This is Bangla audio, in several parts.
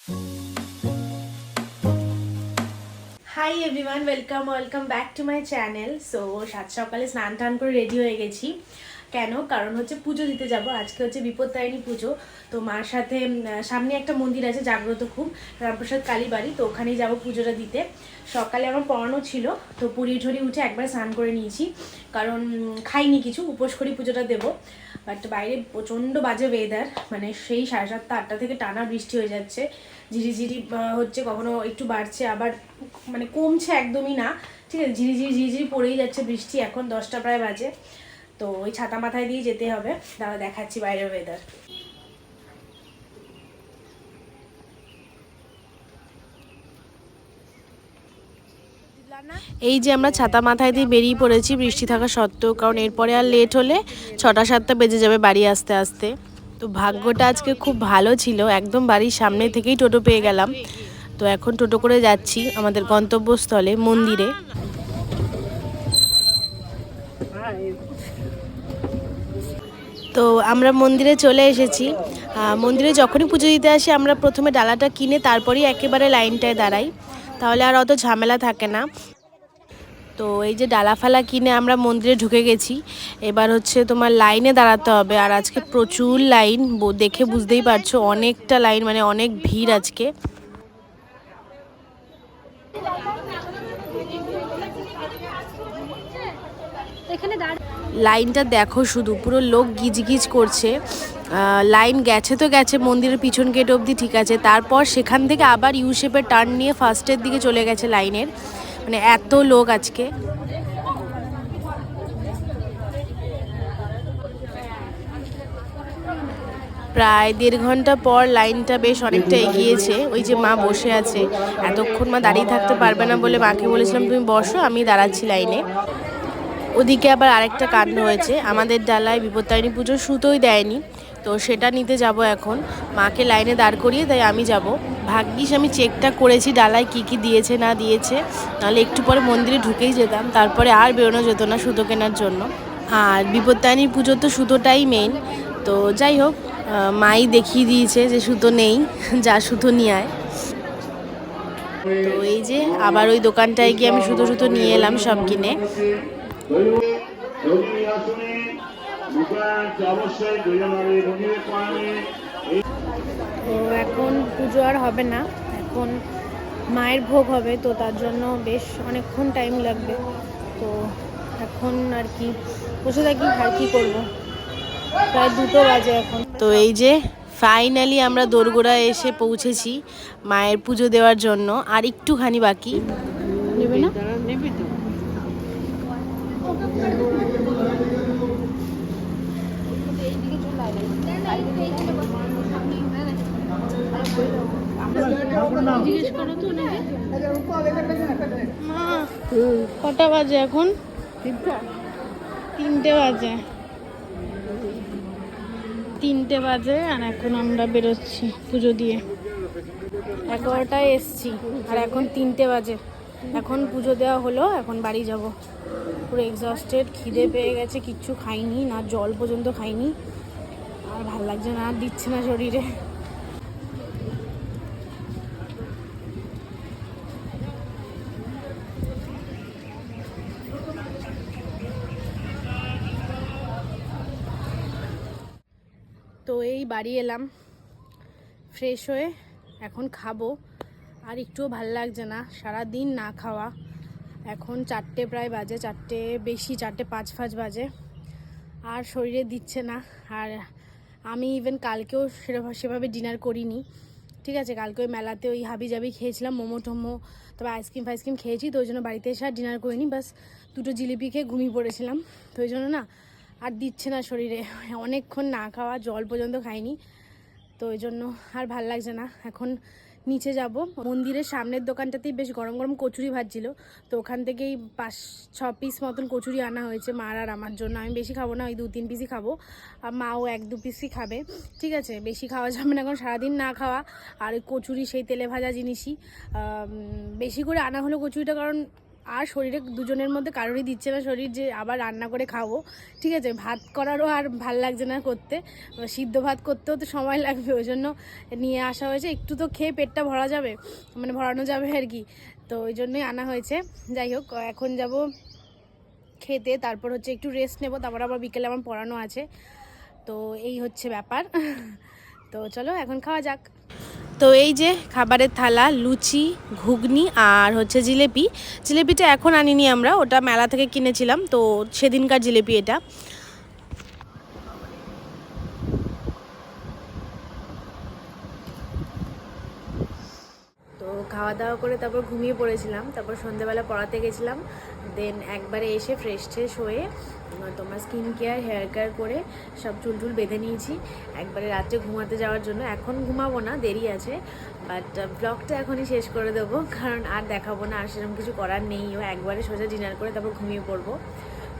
Hi everyone, welcome back to my channel. So সাত সকালে স্নান টান করে রেডি হয়ে গেছি। কেন? কারণ হচ্ছে পুজো দিতে যাব। আজকে হচ্ছে বিপত্তারিণী পুজো। তো মার সাথে সামনে একটা মন্দির আছে জাগ্রত খুব, রামপ্রসাদ কালীবাড়ি, তো ওখানেই যাব পুজোটা দিতে। সকালে আমার পড়ানো ছিল, তো পুরি ঠুরি উঠে একবার স্নান করে নিয়েছি, কারণ খাইনি কিছু, উপোস করি পুজোটা দেবো। বাট বাইরে প্রচণ্ড বাজে ওয়েদার, মানে সেই 7:30-8টা থেকে টানা বৃষ্টি হয়ে যাচ্ছে। ঝিরিঝিরি হচ্ছে, কখনো একটু বাড়ছে, আবার মানে কমছে একদমই না। ঠিক আছে, ঝিরিঝিরি পড়েই যাচ্ছে বৃষ্টি। এখন 10টা প্রায় বাজে, তো ওই ছাতা মাথায় দিয়ে যেতে হবে। দাঁড়া দেখাচ্ছি বাইরের ওয়েদার। এই যে আমরা ছাতা মাথায় দিয়ে বেরিয়ে পড়েছি বৃষ্টি থাকা সত্ত্বেও, কারণ এরপরে আর লেট হলে 6টা-7টা বেজে যাবে বাড়ি আসতে আসতে। তো ভাগ্যটা আজকে খুব ভালো ছিল, একদম বাড়ির সামনে থেকেই টোটো পেয়ে গেলাম। তো এখন টোটো করে যাচ্ছি আমাদের গন্তব্যস্থলে মন্দিরে। তো আমরা মন্দিরে চলে এসেছি। মন্দিরে যখনই পুজো দিতে আসি আমরা প্রথমে ডালাটা কিনে তারপরেই একেবারে লাইনটায় দাঁড়াই, তাহলে আর অত ঝামেলা থাকে না। তো এই যে ডালা ফালা কিনে আমরা মন্দিরে ঢুকে গেছি। এবার হচ্ছে তোমার লাইনে দাঁড়াতে হবে, আর আজকে প্রচুর লাইন, দেখে বুঝতেই পারছো অনেকটা লাইন, মানে অনেক ভিড় আজকে। লাইনটা দেখো শুধু, পুরো লোক গিজগিজ করছে। লাইন গেছে তো গেছে মন্দিরের পিছন গেট অবধি, ঠিক আছে, তারপর সেখান থেকে আবার ইউ শেপের টার্ন নিয়ে ফার্স্টের দিকে চলে গেছে লাইনের, মানে এত লোক আজকে। প্রায় 1.5 ঘন্টা পর লাইনটা বেশ অনেকটা এগিয়েছে। ওই যে মা বসে আছে, এতক্ষণ মা দাঁড়িয়ে থাকতে পারবে না বলে মাকে বলেছিলাম তুমি বসো, আমি দাঁড়াচ্ছি লাইনে। ওদিকে আবার আরেকটা কাণ্ড হয়েছে, আমাদের ডালায় বিপত্তারিণী পুজোর সুতোই দেয়নি, তো সেটা নিতে যাব এখন। মাকে লাইনে দাঁড় করিয়ে তাই আমি যাব। ভাগ্যিস আমি চেকটা করেছি ডালায় কি কি দিয়েছে না দিয়েছে, নাহলে একটু পরে মন্দিরে ঢুকেই যেতাম, তারপরে আর বেরোনো যেত না সুতো কেনার জন্য। আর বিপত্তারিণী পুজোর তো সুতোটাই মেইন। তো যাই হোক, মাই দেখিয়ে দিয়েছে যে সুতো নেই, যা সুতো নিয়ে আয়। তো এই যে আবার ওই দোকানটায় গিয়ে আমি সুতো সুতো নিয়ে এলাম সব কিনে। তো এখন পুজো আর হবে না, এখন মায়ের ভোগ হবে, তো তার জন্য বেশ অনেকক্ষণ টাইম লাগবে। তো এখন আর কি বসে থাকি, আর কি করবো, প্রায় 2টো বাজে এখন। তো এই যে ফাইনালি আমরা দোরগোড়ায় এসে পৌঁছেছি মায়ের পুজো দেওয়ার জন্য, আর একটুখানি বাকি। নেবে না? নেবে তো। কটা বাজে এখন? 3টে বাজে। 3টে বাজে আর এখন আমরা বেরোচ্ছি পুজো দিয়ে। 11টায় এসছি আর এখন 3টে বাজে। এখন পুজো দেওয়া হলো, এখন বাড়ি যাব। পুরো এক্সস্টেড, খিদে পেয়ে গেছে, কিচ্ছু খাইনি, না জল পর্যন্ত খাইনি, আর ভাল লাগছে না, আর দিচ্ছে না শরীরে। তো এই বাড়ি এলাম ফ্রেশ হয়ে, এখন খাবো। আর একটুও ভাল লাগছে না, সারাদিন না খাওয়া। এখন 4টে প্রায় বাজে, 4টে বেশি, 4টে 5 বাজে, আর শরীরে দিচ্ছে না। আর আমি ইভেন কালকেও সেভাবে ডিনার করিনি, ঠিক আছে। কালকে ওই মেলাতে ওই হাবি জাবি খেয়েছিলাম, মোমো টোমো, তবে আইসক্রিম খেয়েছি, তো ওই জন্য বাড়িতে এসে আর ডিনার করিনি, বাস 2টো জিলিপি খেয়ে ঘুমিয়ে পড়েছিলাম। তো ওই জন্য না আর দিচ্ছে না শরীরে, অনেকক্ষণ না খাওয়া, জল পর্যন্ত খাইনি, তো ওই জন্য আর ভাল লাগছে না। এখন নিচে যাব, মন্দিরের সামনের দোকানটাতেই বেশ গরম গরম কচুরি ভাজছিল, তো ওখান থেকেই 5-6 পিস মতন কচুরি আনা হয়েছে মার আর আমার জন্য। আমি বেশি খাবো না, ওই 2-3 পিসই খাবো, আর মাও 1-2 পিসই খাবে, ঠিক আছে। বেশি খাওয়া যাবে না, এখন সারাদিন না খাওয়া, আর ওই কচুরি সেই তেলে ভাজা জিনিসই বেশি করে আনা হলো কচুরিটা, কারণ আর শরীরে দুজনের মধ্যে কারোরই দিচ্ছে না শরীর যে আবার রান্না করে খাবো। ঠিক আছে, ভাত করারও আর ভাল লাগছে না করতে, সিদ্ধ ভাত করতেও তো সময় লাগবে, ওই জন্য নিয়ে আসা হয়েছে। একটু তো খেয়ে পেটটা ভরা যাবে, মানে ভরানো যাবে আর কি, তো ওই জন্যই আনা হয়েছে। যাই হোক, এখন যাব খেতে, তারপর হচ্ছে একটু রেস্ট নেব, তারপর আবার বিকেলে আমার পড়ানো আছে। তো এই হচ্ছে ব্যাপার। তো চলো এখন খাওয়া যাক। তো এই যে খাবারের থালা, লুচি, ঘুগনি আর হচ্ছে জিলেপি। জিলেপিটা এখন আনিনি আমরা, ওটা মেলা থেকে কিনেছিলাম, তো সেদিনকার জিলেপি এটা। তো খাওয়া দাওয়া করে তারপর ঘুমিয়ে পড়েছিলাম, তারপর সন্ধ্যেবেলা পড়াতে গেছিলাম। দেন একবারে এসে ফ্রেশ ট্রেশ হয়ে তোমার স্কিন কেয়ার, হেয়ার কেয়ার করে সব চুল টুল বেঁধে নিয়েছি একবারে রাত্রে ঘুমাতে যাওয়ার জন্য। এখন ঘুমাবো না, দেরি আছে, বাট ব্লগটা এখনই শেষ করে দেবো, কারণ আর দেখাবো না, আর সেরকম কিছু করার নেই। ও একবারে সোজা ডিনার করে তারপর ঘুমিয়ে পড়বো।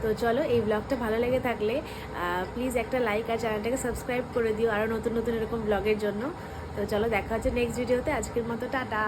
তো চলো, এই ব্লগটা ভালো লেগে থাকলে প্লিজ একটা লাইক আর চ্যানেলটাকে সাবস্ক্রাইব করে দিও আরও নতুন নতুন এরকম ব্লগের জন্য। তো চলো, দেখা হচ্ছে নেক্সট ভিডিওতে। আজকের মতো টাটা।